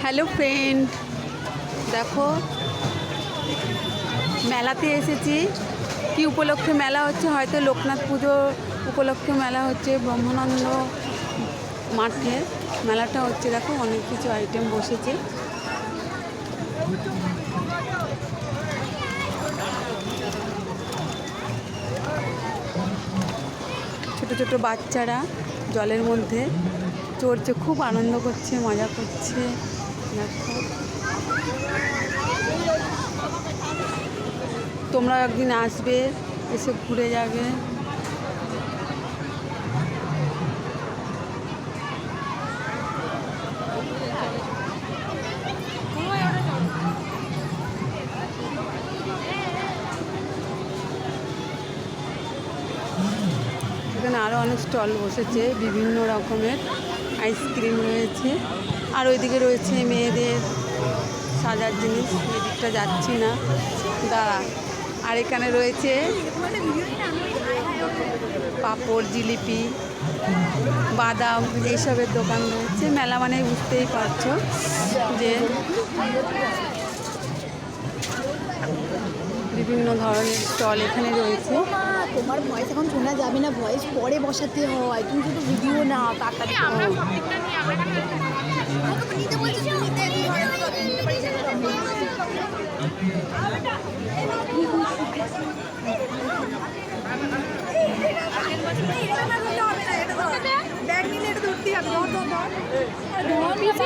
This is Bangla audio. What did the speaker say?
হ্যালো ফ্রেন্ড, দেখো মেলাতে এসেছি। কি উপলক্ষে মেলা হচ্ছে? হয়তো লোকনাথ পুজো উপলক্ষে মেলা হচ্ছে। ব্রহ্মানন্দ মাঠে মেলাটা হচ্ছে। দেখো অনেক কিছু আইটেম বসেছে। ছোট ছোট বাচ্চারা জলের মধ্যে চড়ছে, খুব আনন্দ করছে, মজা করছে। দেখো তোমরা একদিন আসবে, এসে ঘুরে যাবে। এখানে আরও অনেক স্টল বসেছে, বিভিন্ন রকমের আইসক্রিম রয়েছে। আর ওইদিকে রয়েছে মেয়েদের সাজার জিনিস। এদিকটা যাচ্ছি না, দাঁড়া। আর এখানে রয়েছে পাঁপড়, জিলিপি, বাদাম, এইসবের দোকান রয়েছে। মেলা মানে বুঝতেই পারছো যে বিভিন্ন ধরনের স্টল এখানে রয়েছে। তোমার ভয়েস এখন শোনা যাবে না, ভয়েস পরে বসাতে হয়। তুমি শুধু ভিডিও না তাড়াতাড়ি ব্যাগ নিলে এটা ধরতেই হবে।